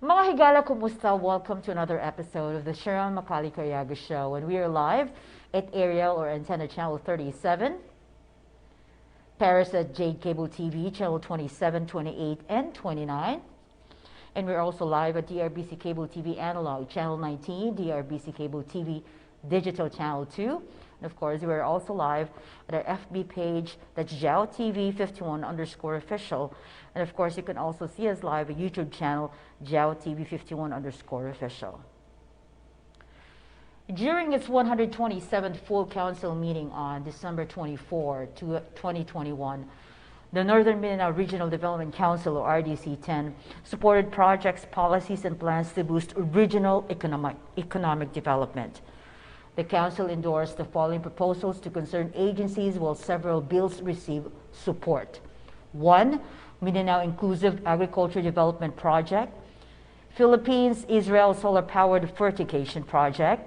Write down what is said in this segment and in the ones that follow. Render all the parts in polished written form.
Mga higala, kumusta? Welcome to another episode of the Sharon Makali Karyaga Show. And we are live at Aerial or Antenna Channel 37, Parasat Jade Cable TV, Channel 27, 28, and 29. And we're also live at DEARBC Cable TV Analog, Channel 19, DEARBC Cable TV Digital Channel 2. And of course, we're also live at our FB page, that's Jao TV 51_official. And of course, you can also see us live at YouTube channel, Jao TV 51_official. During its 127th full council meeting on December 24, 2021, the Northern Mindanao Regional Development Council, or RDC-10, supported projects, policies, and plans to boost regional economic development. The Council endorsed the following proposals to concerned agencies, while several bills received support. 1. Mindanao Inclusive Agriculture Development Project, Philippines-Israel Solar-Powered Fertigation Project,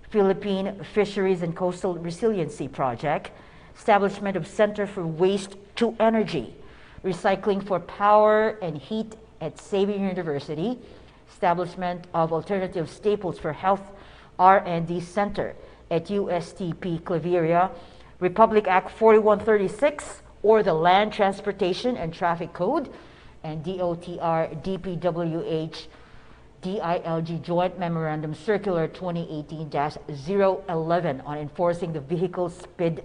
Philippine Fisheries and Coastal Resiliency Project, establishment of Center for Waste to Energy, recycling for power and heat at Xavier University, establishment of alternative staples for health R&D Center at USTP Claveria, Republic Act 4136, or the Land Transportation and Traffic Code, and DOTR DPWH DILG Joint Memorandum Circular 2018-011 on enforcing the vehicle speed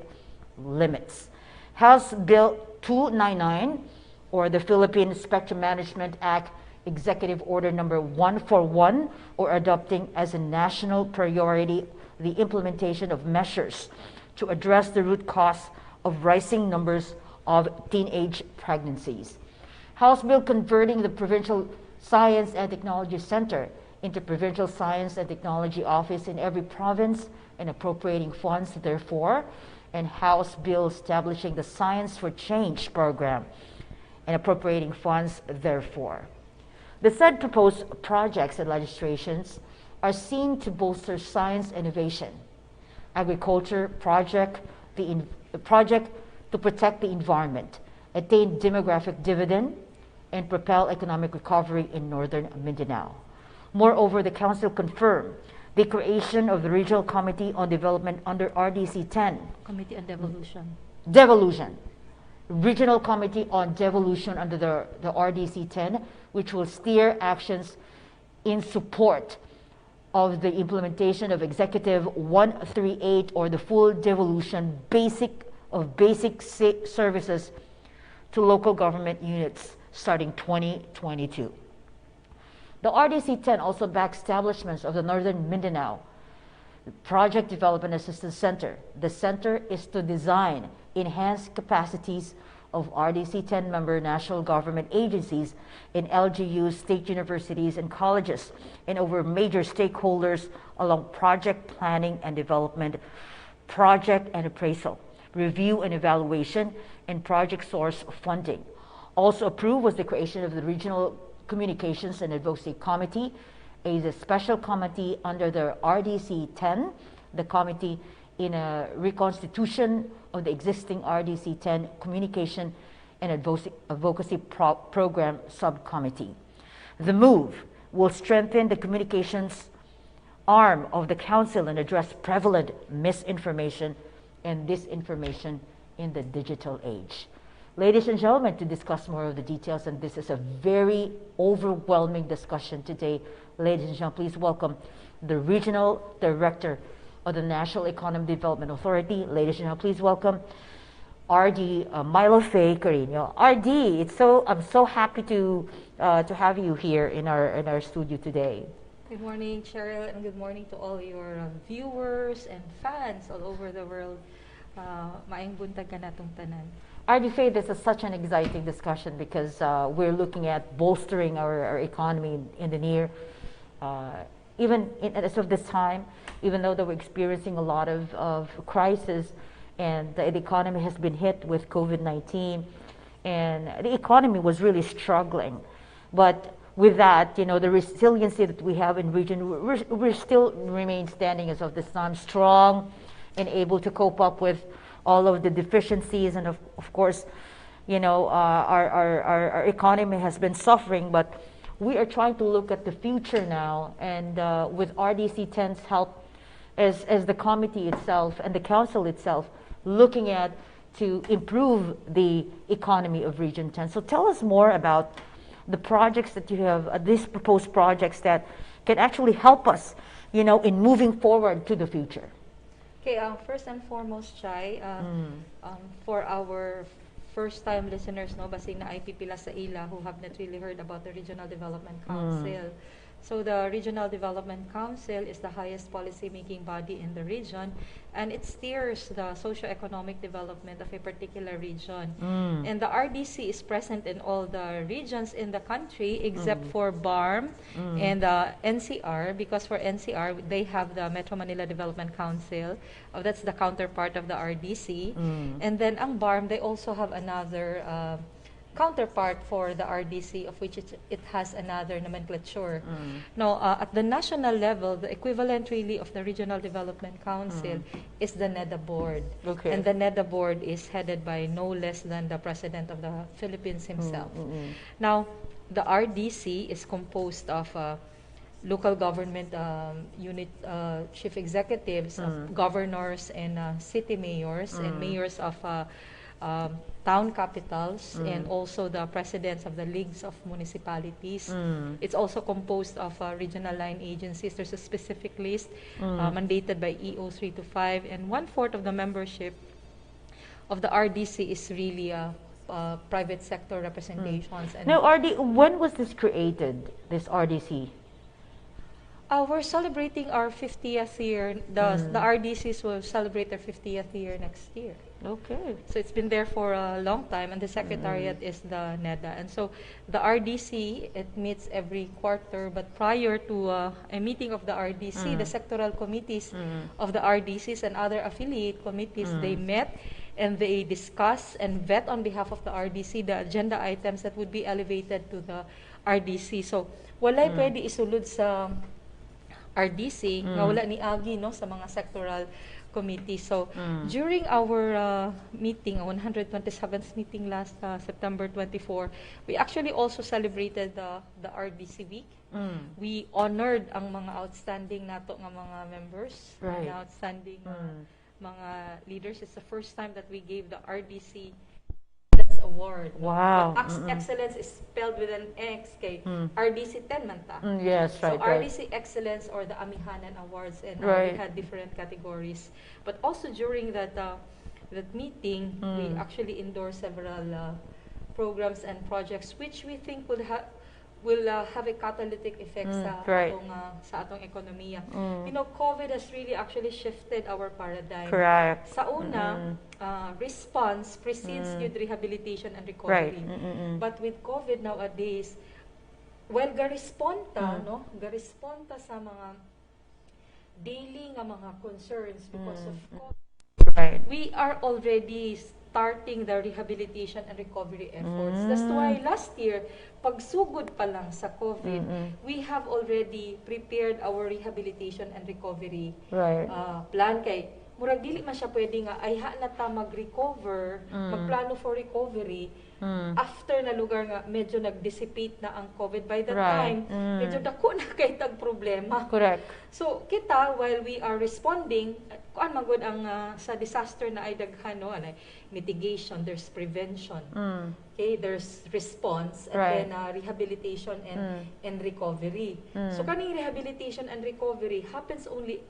limits. House Bill 299, or the Philippine Spectrum Management Act Executive Order Number 141, or adopting as a national priority the implementation of measures to address the root cause of rising numbers of teenage pregnancies. House Bill converting the Provincial Science and Technology Center into Provincial Science and Technology Office in every province and appropriating funds therefore, and House Bill establishing the Science for Change program and appropriating funds therefore. The said proposed projects and legislations are seen to bolster science innovation, agriculture project, the project to protect the environment, attain demographic dividend, and propel economic recovery in Northern Mindanao. Moreover, the Council confirmed the creation of the Regional Committee on Development under RDC 10. Committee on Devolution. Devolution. Regional Committee on Devolution under the RDC 10, which will steer actions in support of the implementation of Executive 138, or the full devolution of basic services to local government units starting 2022. The RDC 10 also backs establishments of the Northern Mindanao Project Development Assistance Center. The center is to design enhanced capacities of RDC 10 member national government agencies in LGUs, state universities, and colleges, and over major stakeholders along project planning and development, project and appraisal, review and evaluation, and project source funding. Also approved was the creation of the Regional Communications and Advocacy Committee, a special committee under the RDC 10, the committee in a reconstitution of the existing RDC 10 Communication and Advocacy Program Subcommittee. The move will strengthen the communications arm of the Council and address prevalent misinformation and disinformation in the digital age. Ladies and gentlemen, to discuss more of the details, and this is a very overwhelming discussion today, ladies and gentlemen, please welcome the Regional Director of the National Economic Development Authority. Ladies and gentlemen, please welcome RD Milo Faye Carino. RD, I'm so happy to have you here in our studio today. Good morning, Cheryl, and good morning to all your viewers and fans all over the world. Maayong buntag ka natong tanan. RD Faye, this is such an exciting discussion because we're looking at bolstering our economy in the near, as of this time, even though that we're experiencing a lot of crisis, and the economy has been hit with COVID-19, and the economy was really struggling. But with that, the resiliency that we have in region, we're still remain standing as of this time, strong and able to cope up with all of the deficiencies, and of course, our economy has been suffering, but we are trying to look at the future now, and with RDC 10's help, as the committee itself and the council itself, looking at to improve the economy of Region 10. So tell us more about the projects that you have, these proposed projects that can actually help us, in moving forward to the future. Okay, first and foremost, Chai, for our first-time listeners, no, basing na IP pila sa ila who have not really heard about the Regional Development Council. So the Regional Development Council is the highest policy-making body in the region, and it steers the socio-economic development of a particular region. And the RDC is present in all the regions in the country except for BARM and NCR, because for NCR, they have the Metro Manila Development Council. That's the counterpart of the RDC. And then ang BARM, they also have another counterpart for the RDC, of which it has another nomenclature. Now, at the national level, the equivalent really of the Regional Development Council is the NEDA board. Okay. And the NEDA board is headed by no less than the President of the Philippines himself. Now, the RDC is composed of local government unit chief executives, of governors and city mayors, and mayors of town capitals, and also the presidents of the leagues of municipalities. It's also composed of regional line agencies. There's a specific list mandated by EO 325, and 1/4 of the membership of the RDC is really private sector representations. And now, when was this created, this RDC? We're celebrating our 50th year. The RDCs will celebrate their 50th year next year. Okay. So it's been there for a long time, and the secretariat is the NEDA. And so the RDC, it meets every quarter, but prior to a meeting of the RDC, the sectoral committees of the RDCs and other affiliate committees, they met and they discuss and vet on behalf of the RDC the agenda items that would be elevated to the RDC. So walay pwede isulod sa RDC nga wala ni agi, no, sa mga sectoral committee. So during our meeting, 127th meeting last September 24, we actually also celebrated the RDC week. We honored ang mga outstanding nato nga mga members, mga outstanding mga leaders. It's the first time that we gave the RDC award. Wow. Excellence is spelled with an X, kay RDC 10 man ta. Yes, right. So RDC Excellence or the Amihanan Awards, and we had different categories. But also during that meeting, we actually endorsed several programs and projects which we think will have a catalytic effect sa atong ekonomiya. You know, COVID has really actually shifted our paradigm. Correct. Sa una, response precedes good rehabilitation and recovery. But with COVID nowadays, well, ga-responta sa mga daily nga mga concerns because of COVID. We are already starting the rehabilitation and recovery efforts. That's why last year, pagsugod pa lang sa COVID, we have already prepared our rehabilitation and recovery plan. Kay murag dili man siya pwede nga ay na ta mag-recover, magplano for recovery after na lugar nga medyo nag-dissipate na ang COVID. By that time, medyo dako na kay tag problema. Correct. So kita, while we are responding, kuan magud ang sa disaster na ay daghan, no, mitigation, there's prevention, okay, there's response, and then rehabilitation and recovery. So kaning rehabilitation and recovery happens only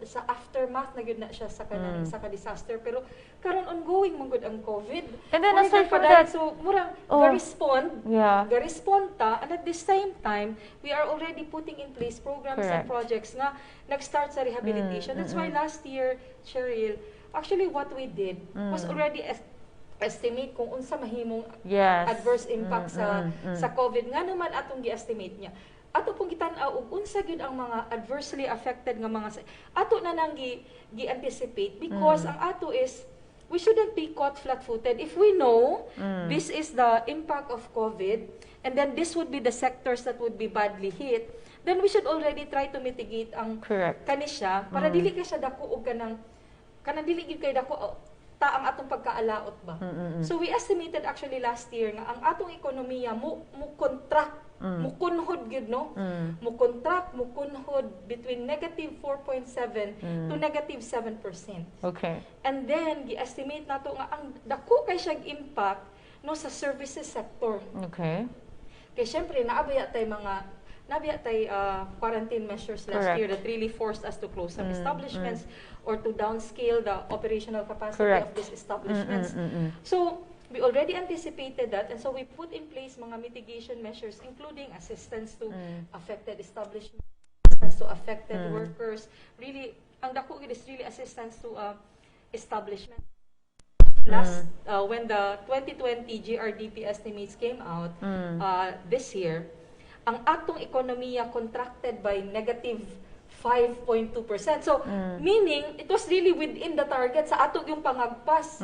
sa aftermath na gyud na siya sa kanang sa disaster, pero karon ongoing man gud ang COVID. And then aside from that, so murang ga-respond ta, and at the same time we are already putting in place programs and projects na nag-start sa rehabilitation. That's why last year, Cheryl, actually what we did was already estimate kung unsa mahimong adverse impact sa COVID. Nga naman atong gi-estimate niya. Ato pong gitan-aw og unsa gyud ang mga adversely affected nga mga ato na nang gi-anticipate, because ang ato is we shouldn't be caught flat-footed. If we know this is the impact of COVID, and then this would be the sectors that would be badly hit, then we should already try to mitigate ang kani siya para dili ka siya dako og kanang dili gyud kay dako ta ang atong pagkaalaot ba. So we estimated actually last year nga ang atong ekonomiya mo contract, mo kunhod gyud no. Mo contract, mo kunhod between negative 4.7 to negative 7%. Okay. And then gi-estimate nato nga ang dako kay siyang impact no sa services sector. Okay. Kay syempre naabaya tay quarantine measures last Correct. year that really forced us to close some establishments or to downscale the operational capacity Correct. of these establishments. So we already anticipated that, and so we put in place mga mitigation measures, including assistance to affected establishments, assistance to affected workers. Really, ang dako gid is really assistance to establishments. Last when the 2020 GRDP estimates came out this year, ang atong ekonomiya contracted by negative 5.2%. So, meaning, it was really within the target sa ato yung pangagpas.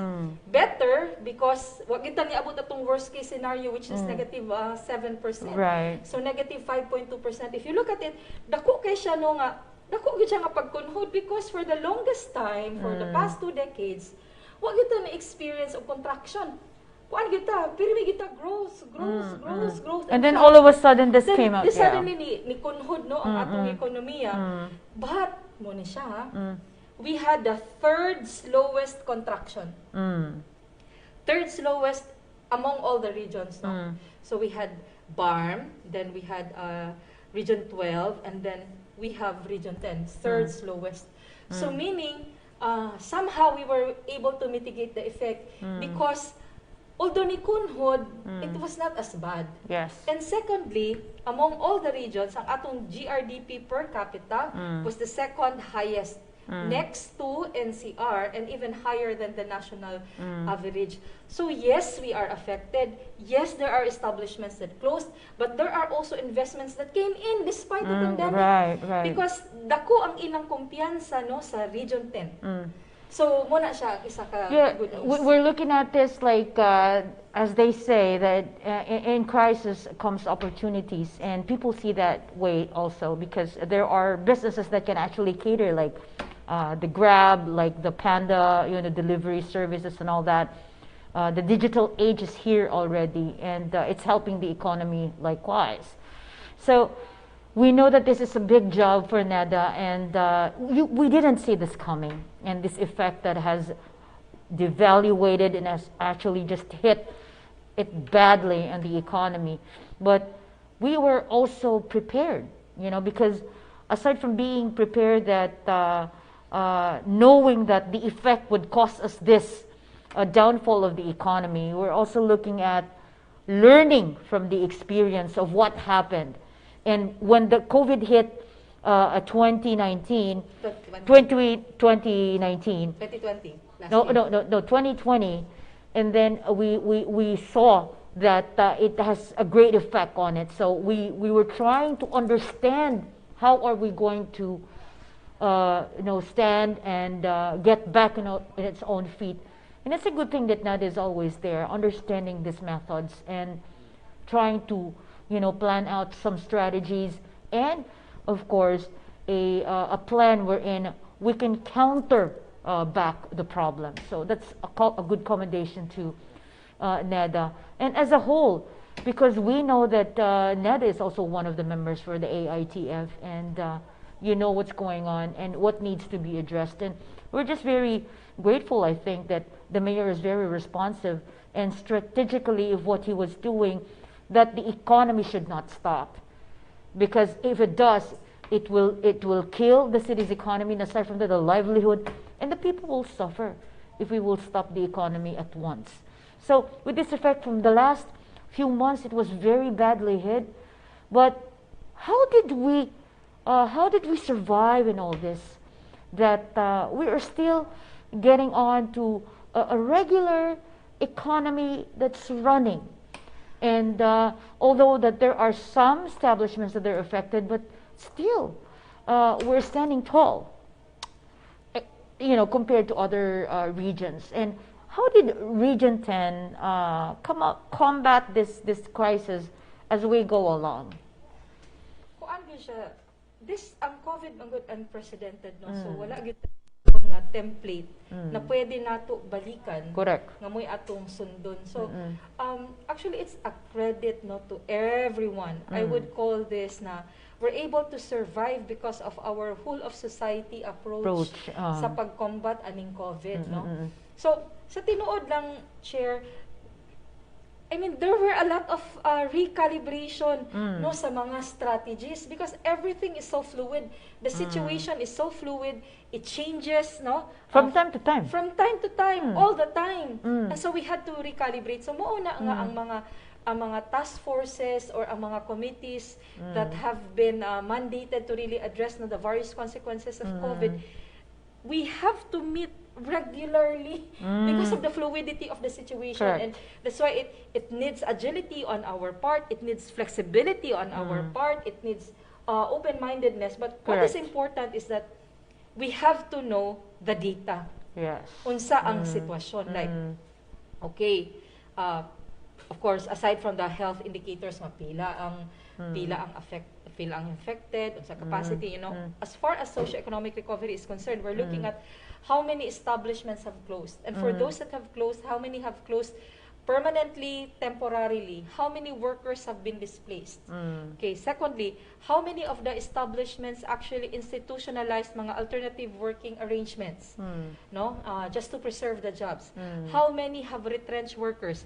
Better, because wag kita niabot atong worst case scenario, which is negative 7%. Right. So, negative 5.2%. If you look at it, dako kay siya no nga, dako gyud siya nga pagkunhod, because for the longest time, for the past 2 decades, wag kita na-experience of contraction. Kuan kita, pirmi kita growth. And then all of a sudden this came out. Suddenly ni kunhod no ang atong ekonomiya. But mo ni siya, we had the third slowest contraction. Third slowest among all the regions, no. So we had BARM, then we had region 12, and then we have region 10, third slowest. So meaning somehow we were able to mitigate the effect because although ni kunhod, it was not as bad. Yes. And secondly, among all the regions, ang atong GRDP per capita was the second highest, next to NCR and even higher than the national average. So yes, we are affected. Yes, there are establishments that closed, but there are also investments that came in despite the pandemic. Right. Because dako ang ilang kumpiyansa no sa Region 10. So, muna siya, isa ka good news. We're looking at this like, as they say, that in crisis comes opportunities, and people see that way also, because there are businesses that can actually cater, like the Grab, like the Panda, delivery services and all that. The digital age is here already, and it's helping the economy likewise. So, we know that this is a big job for NEDA, and we didn't see this coming, and this effect that has devaluated and has actually just hit it badly on the economy. But we were also prepared, because aside from being prepared that knowing that the effect would cost us this downfall of the economy, we're also looking at learning from the experience of what happened. And when the COVID hit 2019, 2020, and then we saw that it has a great effect on it. So we were trying to understand how are we going to stand and get back in its own feet. And it's a good thing that NAD is always there, understanding these methods and trying to plan out some strategies, and of course a plan wherein we can counter back the problem. So that's a good commendation to NEDA, and as a whole, because we know that NEDA is also one of the members for the AITF, and what's going on and what needs to be addressed. And we're just very grateful, I think, that the mayor is very responsive and strategically of what he was doing, that the economy should not stop, because if it does, it will kill the city's economy, and aside from that, the livelihood, and the people will suffer if we will stop the economy at once. So with this effect from the last few months, it was very badly hit. But how did we survive in all this? That we are still getting on to a regular economy that's running. And although that there are some establishments that are affected, but still, we're standing tall, compared to other regions. And how did Region 10 combat this crisis as we go along? This ang COVID ang good unprecedented, no? So wala gyud nga template na pwede nato balikan. Correct. Nga mo'y atong sundon. So, actually, it's a credit no, to everyone. I would call this na we're able to survive because of our whole of society approach sa pag-combat aning COVID. No? So, sa tinuod lang, Chair, I mean, there were a lot of recalibration no, sa mga strategies because everything is so fluid. The situation is so fluid. It changes, no? From time to time. From time to time, all the time. And so we had to recalibrate. So mauna nga ang mga task forces or ang mga committees that have been mandated to really address no, the various consequences of COVID, we have to meet regularly because of the fluidity of the situation. Correct. And that's why it needs agility on our part, it needs flexibility on our part, it needs open-mindedness. But what is important is that we have to know the data. Yes. Unsa ang sitwasyon. Like, okay, of course, aside from the health indicators, pila ang infected, unsa capacity, you know, as far as socioeconomic recovery is concerned, we're looking at how many establishments have closed. And for those that have closed, how many have closed permanently, temporarily? How many workers have been displaced? Okay, secondly, how many of the establishments actually institutionalized mga alternative working arrangements, no? Just to preserve the jobs. How many have retrenched workers?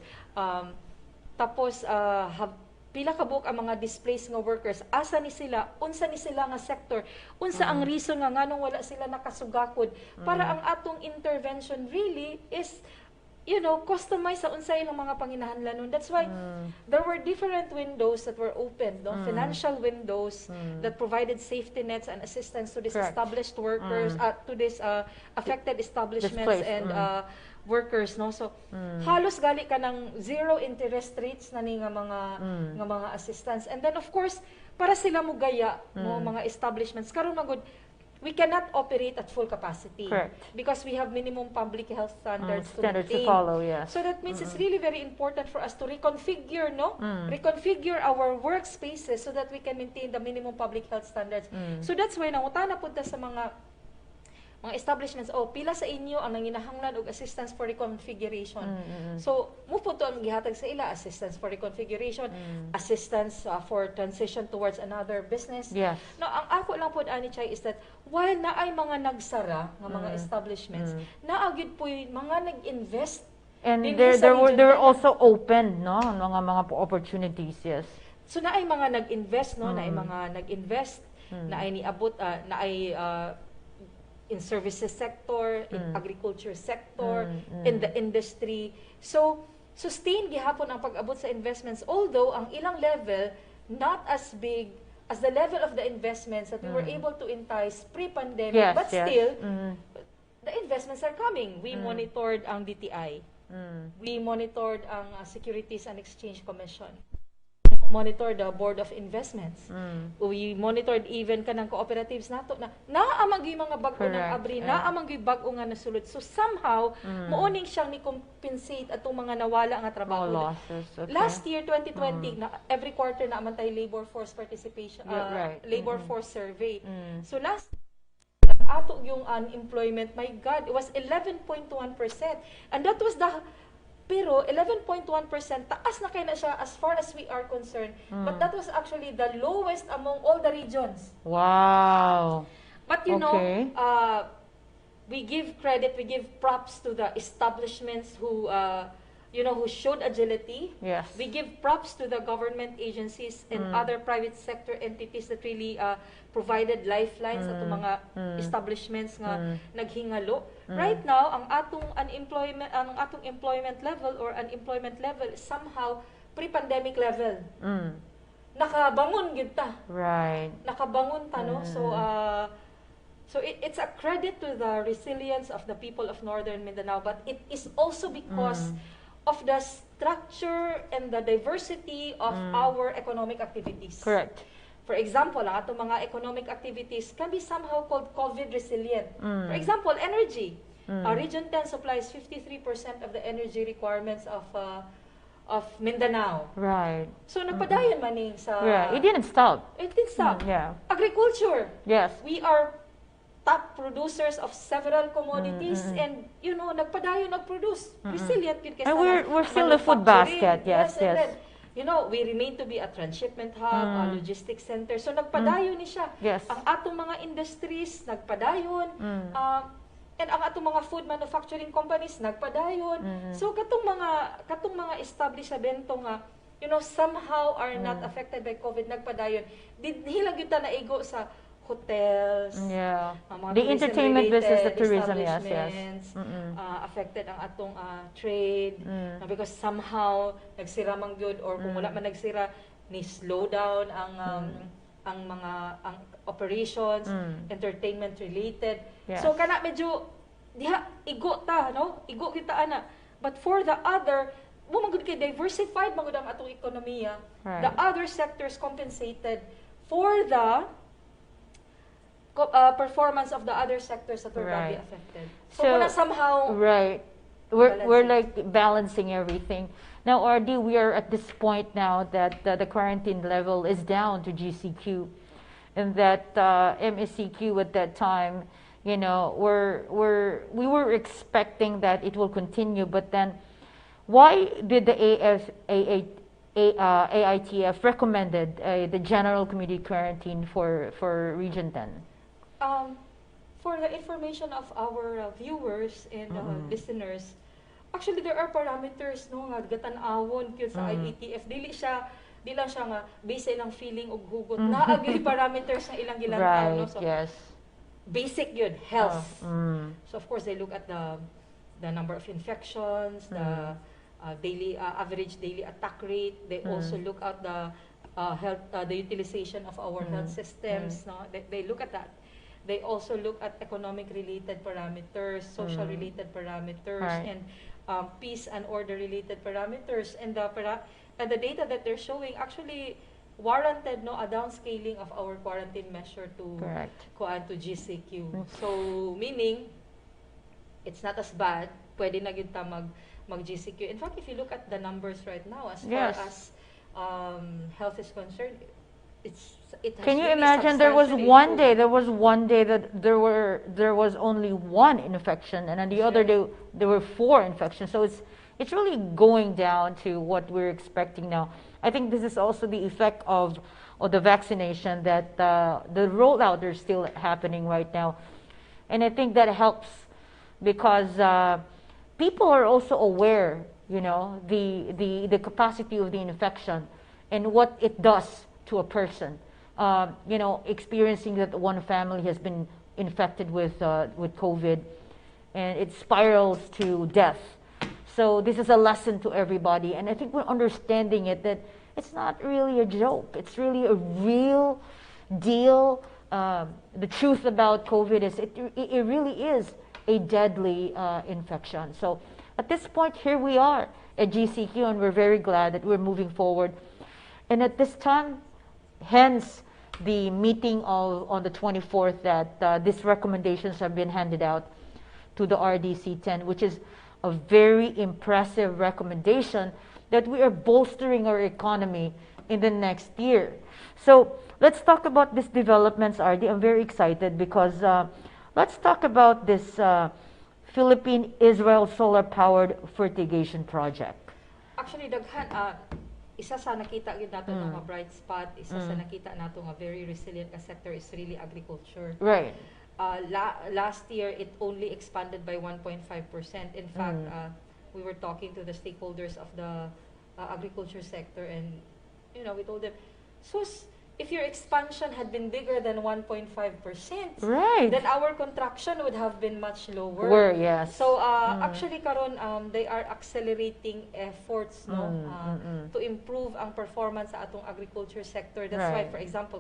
Tapos, pila kabuk ang mga displaced nga workers, asa ni sila, unsa ni sila nga sector, unsa ang reason nga nganong wala sila nakasugakod, para ang atong intervention really is, you know, customized sa unsay ilang mga panginahanglanon. That's why there were different windows that were opened, no? Financial windows that provided safety nets and assistance to these established workers, to these affected establishments and workers, no? So halos gali ka ng zero interest rates na ni nga mga assistance. And then of course, para sila mo gaya no mga establishments karon magud we cannot operate at full capacity. Correct. Because we have minimum public health standards to Standards to maintain. follow, yes. So that means it's really very important for us to reconfigure, no? Reconfigure our workspaces so that we can maintain the minimum public health standards. So that's why nangutana pud ta sa mga establishments, pila sa inyo ang nanginahanglan og assistance for reconfiguration. So, mo po to ang gihatag sa ila, assistance for reconfiguration, assistance for transition towards another business. Yes. No, ang ako lang po ani Chay is that while naay mga nagsara nga mga establishments, naagid po mga nag-invest. And dinhi there sa were region also opened, no, mga opportunities, yes. So naay mga nag-invest, no, naay mga nag-invest, naay niabot, naay in services sector, in agriculture sector, in the industry. So, sustain gihapon ang pag-abot sa investments, although ang ilang level not as big as the level of the investments that we were able to entice pre-pandemic, Yes, but yes. still, the investments are coming. We monitored ang DTI. We monitored ang Securities and Exchange Commission. Monitored the Board of Investments. We monitored even kanang cooperatives nato na naamang gyud mga bag-o ng abri, naamang gyud bag-o nga nasulod. So somehow mooning siyang ni compensate atong mga nawala nga trabaho. Losses, okay. Last year 2020 na every quarter na amantay labor force participation, labor force survey. So last ato yung unemployment, my God, it was 11.1%. And that was pero 11.1% taas na kaya na siya as far as we are concerned. But that was actually the lowest among all the regions. Wow. But you know, we give credit, we give props to the establishments who who showed agility. Yes. We give props to the government agencies and other private sector entities that really provided lifelines at mga establishments nga naghingalo. Right now, ang atong employment level or unemployment level is somehow pre-pandemic level. Nakabangon gyud ta. Right. Nakabangon ta, no? So it's a credit to the resilience of the people of Northern Mindanao, but it is also because of the structure and the diversity of our economic activities. Correct. For example, ang atong mga economic activities can be somehow called COVID resilient. For example, energy. Region 10 supplies 53% of the energy requirements of Mindanao. Right. So nagpadayon man sa Yeah, it didn't stop. It didn't stop. Yeah. Agriculture. Yes. We are top producers of several commodities and nagpadayon nagproduce resilient yun kasi And we're still a food basket. Yes. and then we remain to be a transshipment hub, a logistics center. So nagpadayon ni siya. Yes. Ang atong mga industries nagpadayon. And ang atong mga food manufacturing companies nagpadayon. So katong mga establishmento nga somehow are not affected by COVID nagpadayon. Hilang gyud ta naigo sa hotels, mga the entertainment business, the tourism, yes. Affected ang atong trade because somehow nagsira man gyud or kung wala man nagsira ni slow down ang operations, entertainment related. Yes. So kana medyo diha igo ta igo kita ana. But for the other mo magud kay diversified magud ang atong ekonomiya. Right. The other sectors compensated for the performance of the other sectors that were badly affected. So muna somehow we're like balancing everything. Now, RD, we are at this point now that the quarantine level is down to GCQ, and that MSCQ at that time, we were expecting that it will continue, but then why did the AITF recommended the general community quarantine for Region 10? For the information of our viewers and listeners, actually there are parameters nga gatan-awon gyud sa IATF. Di lang siya nga base ilang feeling og hugot. Naagay parameters na ilang gilantaw so basic yun, health. So of course they look at the number of infections, the average daily attack rate. They also look at the health, the utilization of our health systems. They look at that. They also look at economic-related parameters, social-related parameters, and peace and order-related parameters. And the data that they're showing actually warranted a downscaling of our quarantine measure to GCQ. So meaning, it's not as bad. Pwede na gyud ta mag-GCQ. In fact, if you look at the numbers right now, as far as health is concerned, Can you imagine there was one day that there was only one infection, and on the other day there were 4 infections. So it's really going down to what we're expecting now. I think this is also the effect of the vaccination that the rollout is still happening right now, and I think that helps because people are also aware, the capacity of the infection and what it does to a person, experiencing that one family has been infected with COVID, and it spirals to death. So this is a lesson to everybody, and I think we're understanding it that it's not really a joke. It's really a real deal. The truth about COVID is it really is a deadly infection. So at this point, here we are at GCQ, and we're very glad that we're moving forward. And at this time, hence the meeting on the 24th, that these recommendations have been handed out to the RDC 10, which is a very impressive recommendation that we are bolstering our economy in the next year. So let's talk about these developments, RD. I'm very excited because let's talk about this Philippine-Israel solar-powered fertigation project. Actually, daghan, isa sa nakita gid nato nga bright spot, isa sa nakita nato nga very resilient ka sector is really agriculture. Right. Last year it only expanded by 1.5%. In fact, we were talking to the stakeholders of the agriculture sector, and we told them, so if your expansion had been bigger than 1.5%, then our contraction would have been much lower. Yes. So actually karon they are accelerating efforts to improve ang performance sa atong agriculture sector. That's why, for example,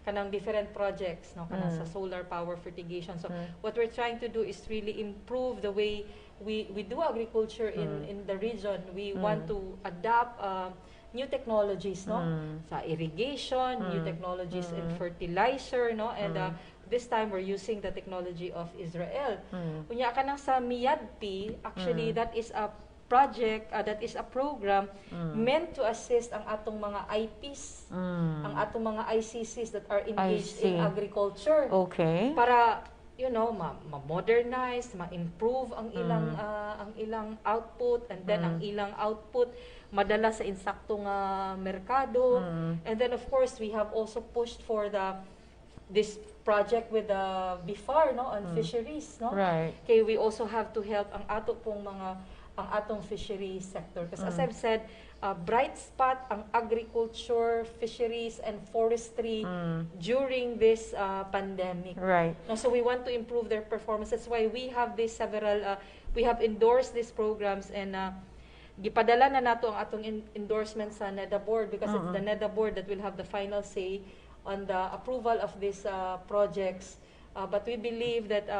kanang different projects kanang sa solar power fertigation. So what we're trying to do is really improve the way we do agriculture in the region. We want to adapt new technologies sa irrigation, new technologies in fertilizer, and this time we're using the technology of Israel. Kunya kanang sa MIADP, actually that is a project, that is a program meant to assist ang atong mga IPs, ang atong mga ICCs that are engaged in agriculture. Okay. Para you know, ma-modernize, ma-improve ang ilang output, and then ang ilang output madala sa insaktong merkado. And then of course we have also pushed for this project with the BIFAR, no, on fisheries, no. Right. Okay, we also have to help ang atong fisheries sector, because as I've said, bright spot ang agriculture, fisheries, and forestry during this pandemic. Right. No, so we want to improve their performance. That's why we have we have endorsed these programs, and gipadala na nato ang atong endorsement sa NEDA board, because it's the NEDA board that will have the final say on the approval of these projects. But we believe that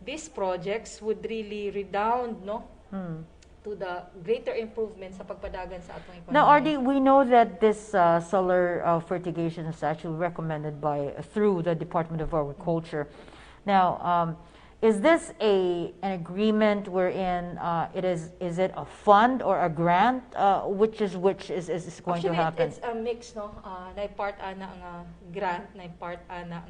these projects would really redound, no, to the greater improvement sa pagpadagan sa atong economy. Now, RD, we know that this solar fertigation is actually recommended through the Department of Agriculture. Now, is this an agreement wherein is it a fund or a grant? Which is going to happen? It's a mix, no. Na part ana nga grant, na part ana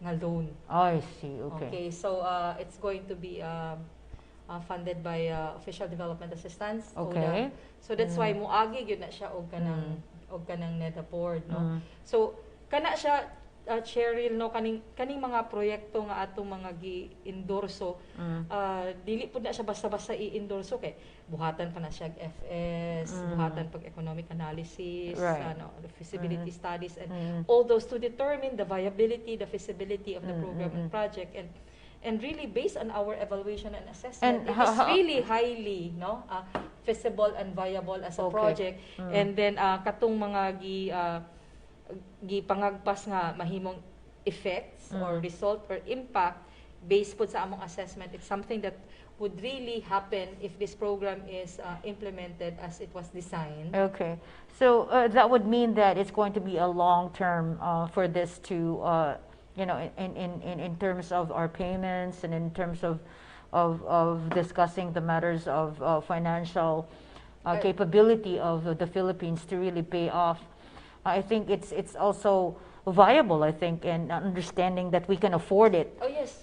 nga loan. I see. Okay. Okay, so it's going to be funded by Official Development Assistance. Okay. So that's why muagi gyud na siya og kanang NEDA board, no. So kana siya, Cheryl, no, kaning mga proyekto nga atong mga gi-endorso, dili pud na siya basta-basta i-endorso, kay buhatan pa na siya FS, buhatan pag economic analysis, right. The feasibility studies, and all those to determine the viability, the feasibility of the program and project, and really based on our evaluation and assessment, And it is really highly, no, feasible and viable as a project. And then katong mga gipangagpas nga mahimong effects or result or impact based po sa among assessment, it's something that would really happen if this program is implemented as it was designed. Okay, so that would mean that it's going to be a long term for this to, in terms of our payments and in terms of discussing the matters of financial capability of the Philippines to really pay off. I think it's also viable, I think, and understanding that we can afford it. Oh yes.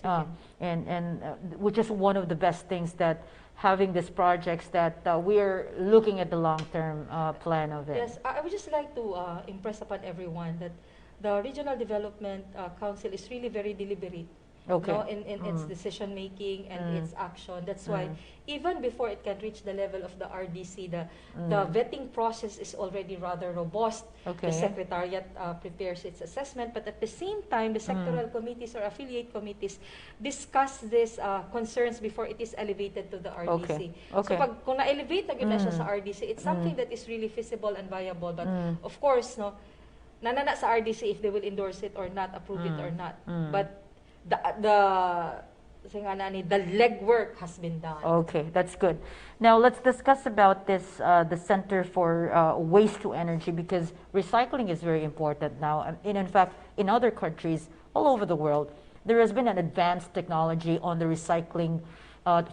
And which is one of the best things, that having these projects that we're looking at the long-term plan of it. Yes, I would just like to impress upon everyone that the Regional Development Council is really very deliberate. Okay. No, in its decision making and its action. That's why even before it can reach the level of the RDC, the vetting process is already rather robust. Okay. The Secretariat prepares its assessment, but at the same time, the sectoral committees or affiliate committees discuss these concerns before it is elevated to the RDC. Okay. So pag kung na-elevate na yun na siya sa RDC, it's something that is really feasible and viable. But of course, no, nanana sa RDC if they will endorse it or not, approve it or not. But the legwork has been done. Okay, that's good. Now let's discuss about this, the Center for Waste to Energy, because recycling is very important now. And in fact, in other countries all over the world, there has been an advanced technology on the recycling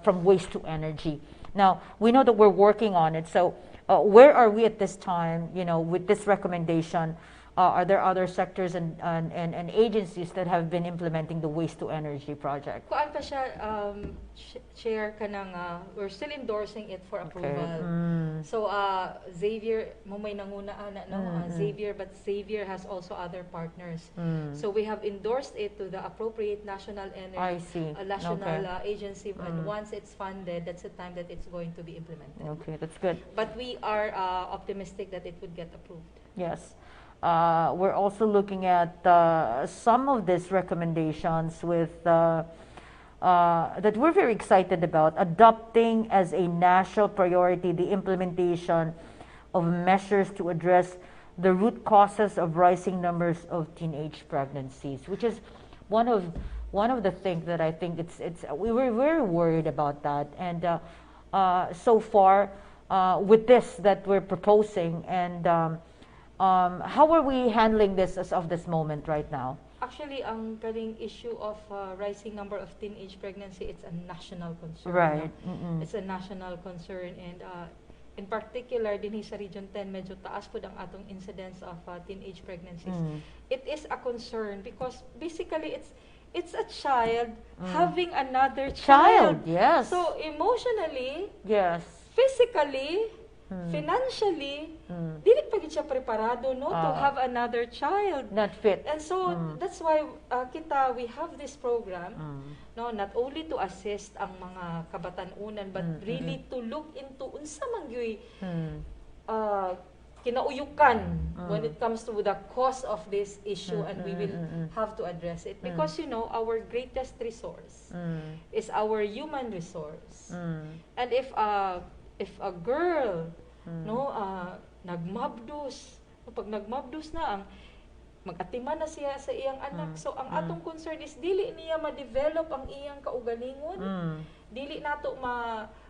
from waste to energy. Now, we know that we're working on it. So where are we at this time, with this recommendation? Are there other sectors and agencies that have been implementing the waste to energy project? Kuan pa siya, Chair, we're still endorsing it for approval. So Xavier, may nanguna ana, no? Xavier, but Xavier has also other partners. So we have endorsed it to the appropriate national energy, national agency, and once it's funded, that's the time that it's going to be implemented. Okay, that's good. But we are optimistic that it would get approved. Yes. We're also looking at some of these recommendations that we're very excited about, adopting as a national priority the implementation of measures to address the root causes of rising numbers of teenage pregnancies, which is one of the things that I think we were very worried about that. And so far, with this that we're proposing, and how are we handling this as of this moment right now? Actually, ang kaning issue of rising number of teenage pregnancy, it's a national concern. Right. No? It's a national concern, and in particular, din sa Region 10, medyo taas po ang atong incidence of teenage pregnancies. It is a concern because basically it's a child having another Child, yes. So emotionally, Yes. physically, financially, dili pa gid siya preparado to have another child. Not fit. And so that's why we have this program, not only to assist ang mga kabatan-unan but really to look into unsa man gyud kinauyukan when it comes to the cause of this issue, and we will have to address it because our greatest resource is our human resource. And if a girl nagmabdus, pag nagmabdus na ang mag-atiman na siya sa iyang anak, so ang atong concern is dili niya ma-develop ang iyang kaugalingon, dili nato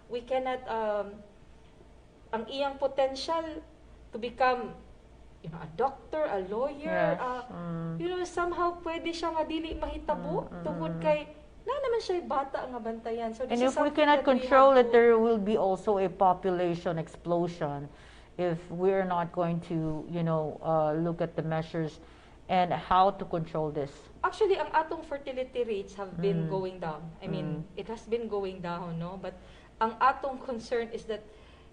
we cannot ang iyang potential to become a doctor, a lawyer, somehow pwede siya nga dili mahitabo tungod kay na naman siya bata nga bantayan. So and if we cannot control it, there will be also a population explosion if we're not going to, look at the measures and how to control this. Actually, ang atong fertility rates have been going down. I mean, it has been going down, no? But ang atong concern is that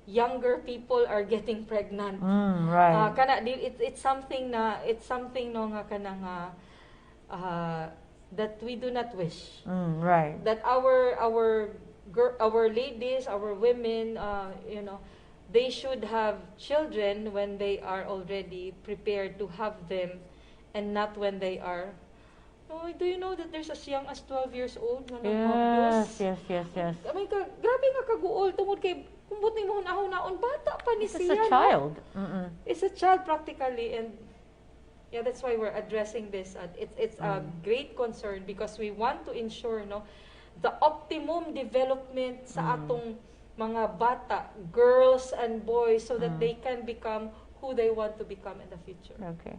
younger people are getting pregnant. Right. It's something nga kanang that we do not wish. Right. That our ladies, our women, they should have children when they are already prepared to have them, and not when they are. Oh, do you know that there's as young as 12 years old na nagmabdus? Yes. I mean, grabe nga kaguol tungod kay kumbot ni mo hunahon bata pa ni siya. It's a child. It's a child practically, and that's why we're addressing this. It's a great concern because we want to ensure the optimum development sa atong mga bata, girls and boys, so that they can become who they want to become in the future. Okay.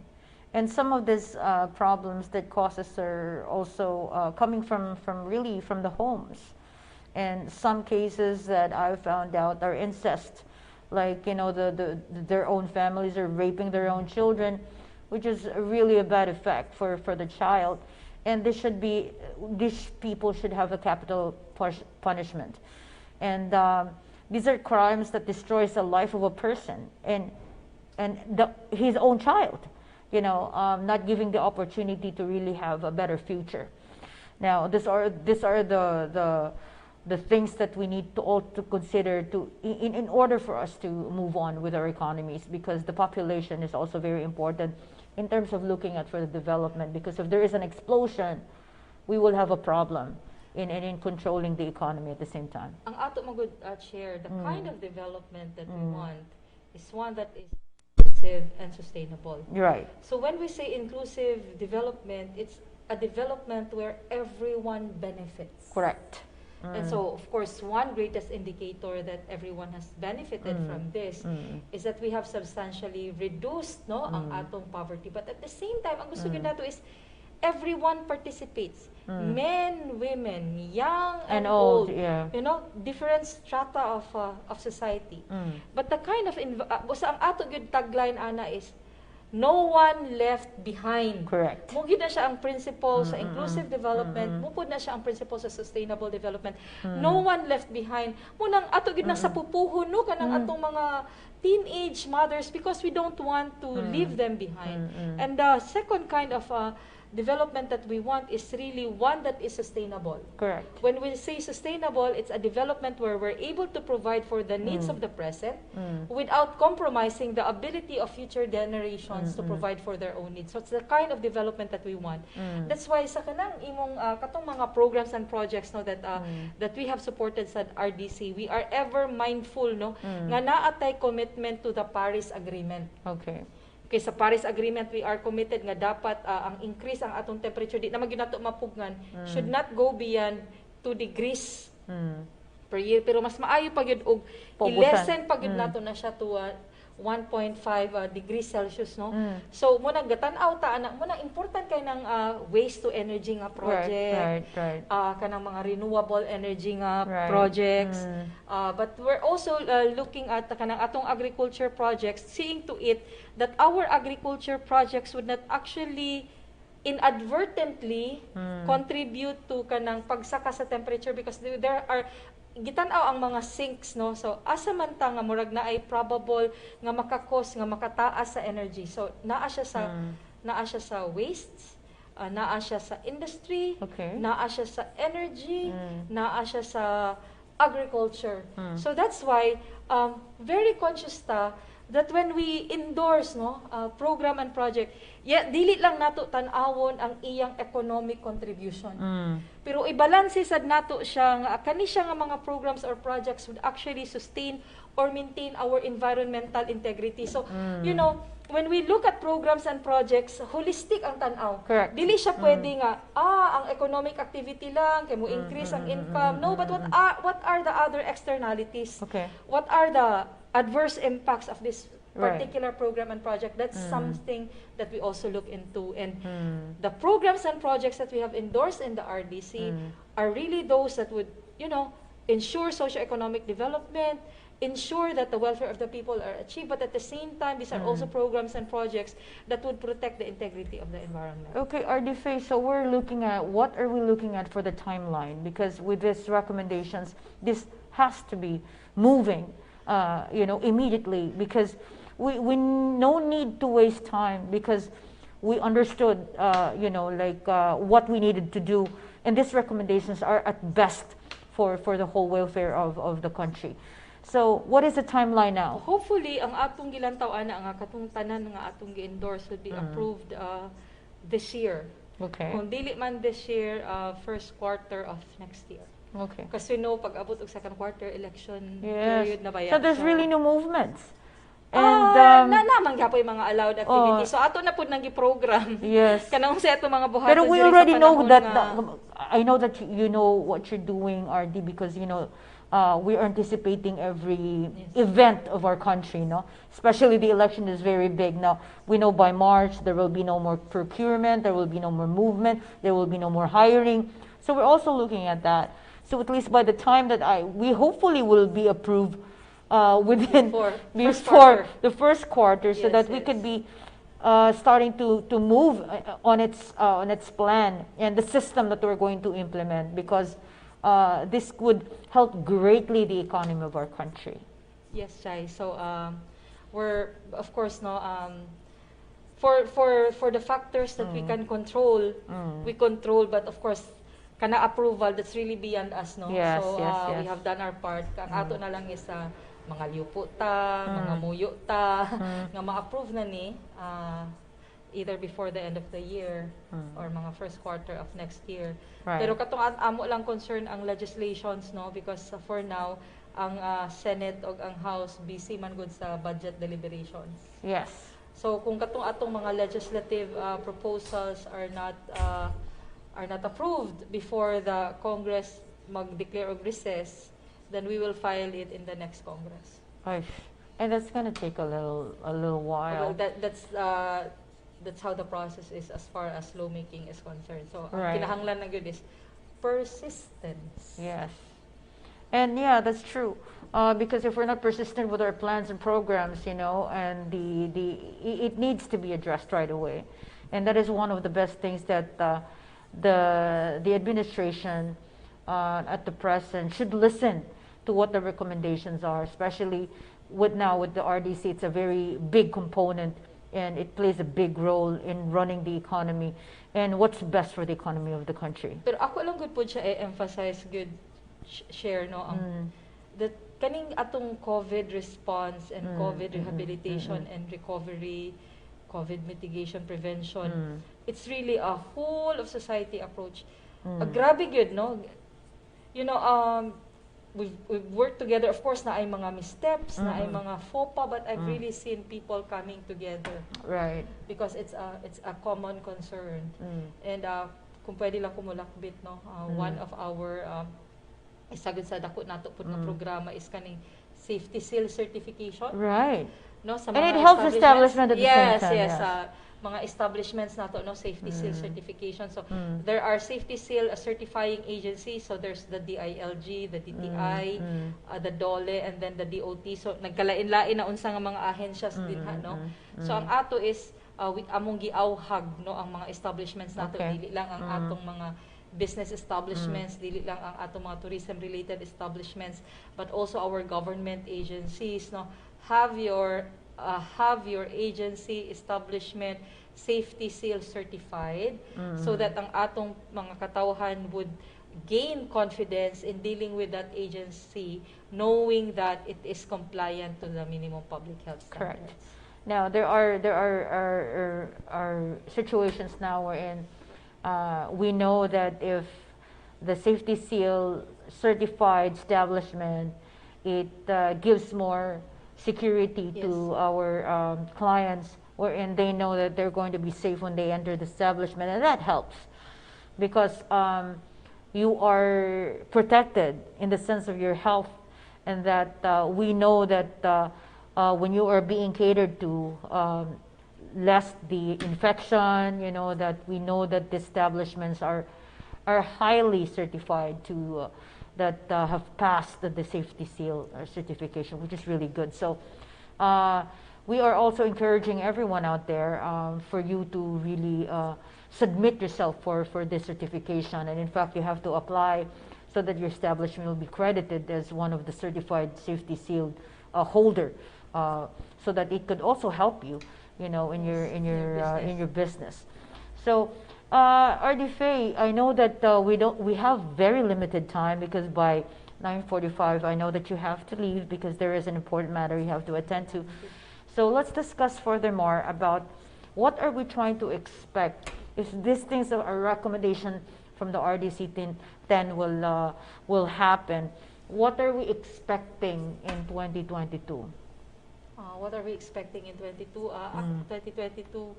And some of these problems that causes are also coming from the homes. And some cases that I've found out are incest, like their own families are raping their own children, which is really a bad effect for the child. And these people should have a capital punishment. And these are crimes that destroys the life of a person and his own child. Not giving the opportunity to really have a better future. Now, these are the things that we need to all to consider in order for us to move on with our economies, because the population is also very important in terms of looking at for the development, because if there is an explosion, we will have a problem in controlling the economy at the same time. Ang ato magud Chair, the kind of development that we want is one that is inclusive and sustainable. Right. So when we say inclusive development, it's a development where everyone benefits. Correct. And so, of course, one greatest indicator that everyone has benefited from this is that we have substantially reduced ang atong poverty. But at the same time, ang gusto ko nato is everyone participates. Men, women, young and old. Different strata of society. But the kind of ang ato gyud tagline ana is no one left behind. Correct. Mugid na siya ang principle sa inclusive development, mupod na siya ang principle sa sustainable development. No one left behind. Munang ato gid na sa pupuhon kanang atong mga teenage mothers, because we don't want to leave them behind. And the second kind of development that we want is really one that is sustainable. Correct. When we say sustainable, it's a development where we're able to provide for the needs of the present without compromising the ability of future generations to provide for their own needs. So it's the kind of development that we want. That's why sa kanang imong katong mga programs and projects that we have supported sa RDC, we are ever mindful nga naatay commitment to the Paris Agreement. Okay. Okay, sa Paris Agreement, we are committed nga dapat ang increase ang atong temperature, di na magyud nato mapugnan, should not go beyond 2 degrees per year. Pero mas maayo pa gyud og i-lessen pa gyud nato na siya to 1.5 degrees Celsius, no? So, muna gatan-aw ta, muna important kay ng waste to energy nga project, right. kanang mga renewable energy nga projects. But we're also looking at kanang atong agriculture projects, seeing to it that our agriculture projects would not actually inadvertently contribute to kanang pagsaka sa temperature because there are gitanaw ang mga sinks, no? So asa man ta nga murag na ay probable nga makakos nga makataas sa energy. So naa siya sa wastes, naa siya sa industry, naa siya sa energy, naa siya sa agriculture. So that's why very conscious ta that when we endorse program and project, dili lang nato tan-awon ang iyang economic contribution. Pero ibalanse sad nato siya nga kani siya nga mga programs or projects would actually sustain or maintain our environmental integrity. So, you know, when we look at programs and projects, holistic ang tan-aw. Correct. Dili siya pwede nga ang economic activity lang kay mo increase ang income. No, but what are the other externalities? What are the adverse impacts of this particular program and project? That's something that we also look into. And the programs and projects that we have endorsed in the RDC are really those that would, you know, ensure socioeconomic development, ensure that the welfare of the people are achieved, but at the same time, these are also programs and projects that would protect the integrity of the environment. Okay, RDFA, so we're looking at, what are we looking at for the timeline? Because with these recommendations, this has to be moving, you know, immediately, because we no need to waste time, because we understood, you know, like what we needed to do, and these recommendations are at best for the whole welfare of the country. So, what is the timeline now? Hopefully, ang atong gilantaw ana nga katong tanan nga atong gi-endorse would be approved this year. Okay. Kung dili man this year, first quarter of next year. Okay. Kasi no, pag abot og second quarter election period na ba yan? So there's really no movements. And naman gyapon yung mga allowed activities. So ato na pud nang gi-program. Yes. Kanang sa ato mga buhaton. Pero we already know that I know that you know what you're doing, RD, because you know we are anticipating every event of our country, no? Especially the election is very big. Now, we know by March there will be no more procurement, there will be no more movement, there will be no more hiring. So we're also looking at that. So at least by the time that we hopefully will be approved within before the first quarter, so that we could be starting to move on its plan and the system that we're going to implement, because this would help greatly the economy of our country. Yes, Chai. So we're of course for the factors that we can control, we control, but of course kana approval that's really beyond us, no? Yes, so yes. we have done our part. Ang ato na lang is mga liupo ta, mga muyo ta nga ma-approve na ni either before the end of the year or mga first quarter of next year. Right. Pero katong amo lang concern ang legislations, no, because for now ang Senate o ang House busy man gud sa budget deliberations. Yes. So kung katong atong mga legislative proposals are not approved before the Congress mag-declare of recess, then we will file it in the next Congress. And that's going to take a little while. Well, that's how the process is as far as lawmaking is concerned. So, ang kinahanglan na good is persistence. Yes. And yeah, that's true. Because if we're not persistent with our plans and programs, you know, and it needs to be addressed right away. And that is one of the best things that the administration at the present should listen to what the recommendations are, especially with the RDC. It's a very big component, and it plays a big role in running the economy and what's best for the economy of the country. Pero ako lang good po siya emphasize good share, no, that kaning atong COVID response and COVID rehabilitation and recovery, COVID mitigation, prevention, it's really a whole of society approach. Grabe good, no? You know, we've worked together. Of course, na ay mga missteps, na ay mga faux pas, but I've really seen people coming together. Right. Because it's a common concern. And kung pwede lang kumulakbit, no, one of our isagad sa dako nato pud na programa is kaning safety seal certification. Right. No, sa And mga it helps establishment at the same time. Yes. Mga establishments nato, no, safety seal certification. So there are safety seal certifying agencies. So there's the DILG, the DTI, the DOLE, and then the DOT. So nagkalain-lain na unsa nga mga ahensyas din, no. So ang ato is among giawhag no ang mga establishments nato, dili lang ang atong mga business establishments, dili lang ang atong mga tourism related establishments, but also our government agencies no, have your agency establishment safety seal certified, so that ang atong mga katawhan would gain confidence in dealing with that agency, knowing that it is compliant to the minimum public health standards. Correct. Now there are situations now wherein we know that if the safety seal certified establishment, it gives more security to our clients, wherein they know that they're going to be safe when they enter the establishment, and that helps because you are protected in the sense of your health, and that we know that when you are being catered to, less the infection, you know, that we know that the establishments are highly certified to that have passed the safety seal certification, which is really good. So we are also encouraging everyone out there for you to really submit yourself for this certification, and in fact you have to apply so that your establishment will be credited as one of the certified safety seal holder, so that it could also help you, you know, in your business. So RD Faye, I know that we have very limited time, because by 9:45 I know that you have to leave because there is an important matter you have to attend to. So let's discuss furthermore about what are we trying to expect if these things are a recommendation from the RDC 10 will happen. What are we expecting in 2022? What are we expecting in 2022?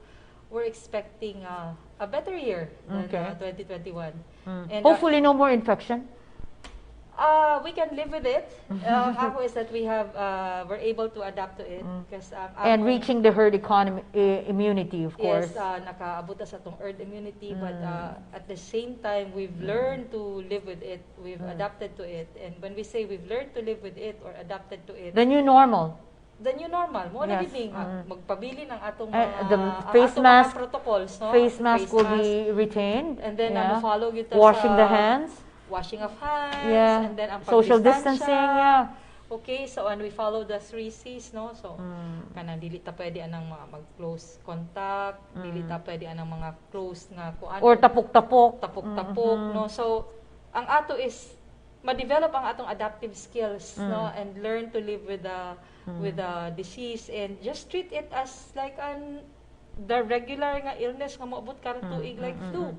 We're expecting a better year than 2021. And hopefully no more infection. We can live with it. Ako is that we're able to adapt to it, because and reaching the herd immunity, of course. Yes, nakaabot sa atong herd immunity, but at the same time we've learned to live with it. We've adapted to it, and when we say we've learned to live with it or adapted to it, the new normal. The new normal. Mo na gid magpabili ng atong mga the face mask protocols, no? Face mask will be retained, and then follow kita washing sa the hands. Washing of hands, and then ang social distancing, Okay, so and we follow the 3 C's, no? So kanang dili ta pwede anang mga mag-close contact, dili ta pwede anang mga close nga kuan or tapok-tapok, no? So ang ato is ma-develop ang atong adaptive skills, no, and learn to live with the disease, and just treat it as like the regular nga illness nga moabot karong tuig like flu.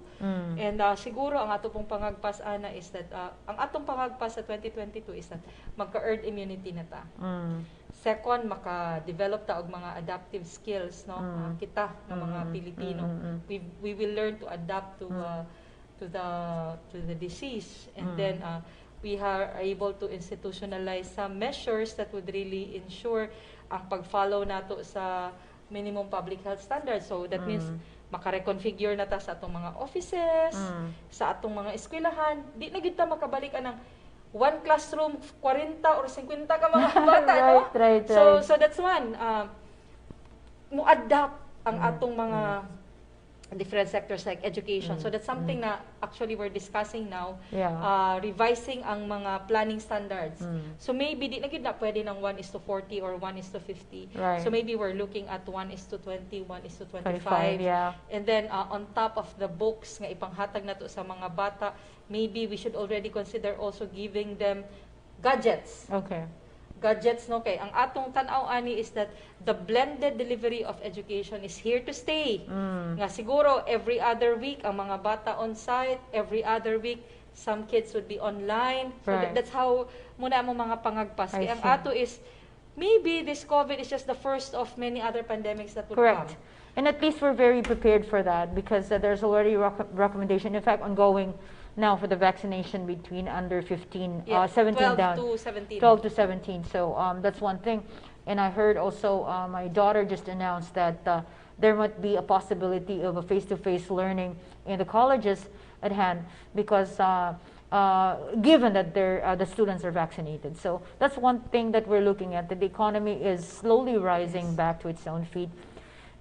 And siguro ang ato pong pangagpas ana is that ang atong pangagpas sa 2022 is that magka-herd immunity na ta. Second, maka-develop ta og mga adaptive skills, no? Kita ng mga Pilipino. We will learn to adapt to the disease, and then we are able to institutionalize some measures that would really ensure ang pag-follow nato sa minimum public health standards. So that means maka-reconfigure na ta sa atong mga offices, sa atong mga eskwelahan. Di na gid ta makabalik anang one classroom 40 or 50 ka mga bata, no? Right. So that's one. Mo adapt ang atong mga different sectors like education. So that's something na actually we're discussing now, revising ang mga planning standards. So maybe di na gid na pwede ng 1:40 or 1:50. Right. So maybe we're looking at 1:20, 1:25. 25, And then on top of the books nga ipanghatag nato sa mga bata, maybe we should already consider also giving them gadgets. Gadgets, no, kay ang atong tan-aw ani is that the blended delivery of education is here to stay. Nga siguro every other week ang mga bata on site, every other week some kids would be online. So that's how muna mo mga pangagpas. Kay ang ato is maybe this COVID is just the first of many other pandemics that will come. And at least we're very prepared for that, because there's already recommendation, in fact ongoing now, for the vaccination between under 15, 17 down. 12 to 17. So that's one thing. And I heard also my daughter just announced that there might be a possibility of a face-to-face learning in the colleges at hand, because given that the students are vaccinated. So that's one thing that we're looking at, that the economy is slowly rising back to its own feet.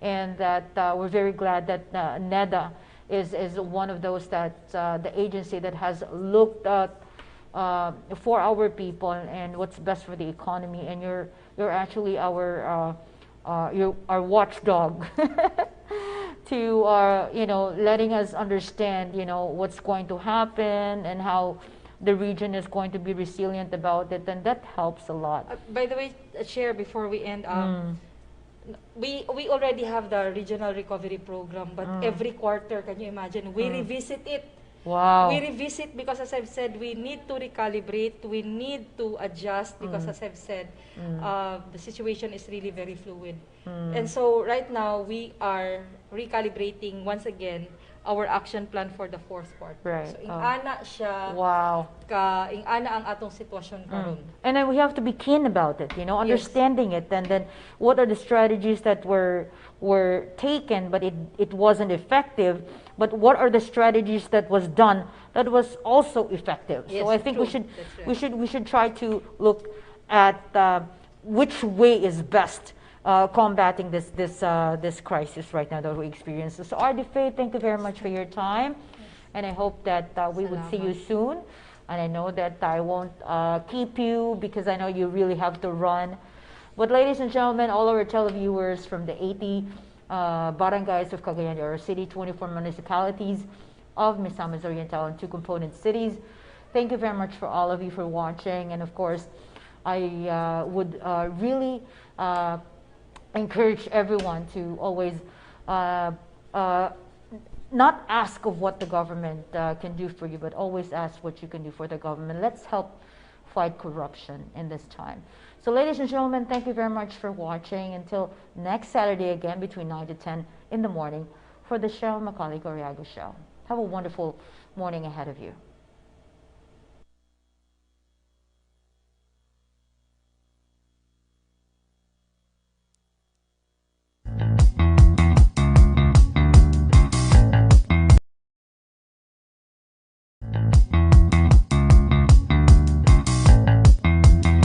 and that we're very glad that NEDA is one of those that the agency that has looked at for our people and what's best for the economy, and you're actually our watchdog to letting us understand what's going to happen and how the region is going to be resilient about it, and that helps a lot. By the way, Chair, before we end, we already have the regional recovery program, but every quarter, can you imagine, we revisit it. Wow. We revisit because, as I've said, we need to recalibrate, we need to adjust because, as I've said, the situation is really very fluid. And so right now, we are recalibrating once again our action plan for the fourth quarter. Right. So, ing-ana siya, Wow. ing-ana ang atong sitwasyon karon. And then we have to be keen about it, understanding it, and then what are the strategies that were taken, but it wasn't effective. But what are the strategies that was done that was also effective? Yes, so I think true. we should try to look at which way is best combating this crisis right now that we experience. So RD thank you very much for your time, and I hope that we would see you soon. And I know that I won't keep you because I know you really have to run. But ladies and gentlemen, all our televiewers from the 80 barangays of Cagayan de Oro City, 24 municipalities of Misamis Oriental and 2 component cities, thank you very much for all of you for watching. And of course, I would really encourage everyone to always not ask of what the government can do for you, but always ask what you can do for the government. Let's help fight corruption in this time. So ladies and gentlemen, thank you very much for watching. Until next Saturday again between 9 to 10 in the morning for the show, Macaulay Goriago Show. Have a wonderful morning ahead of you.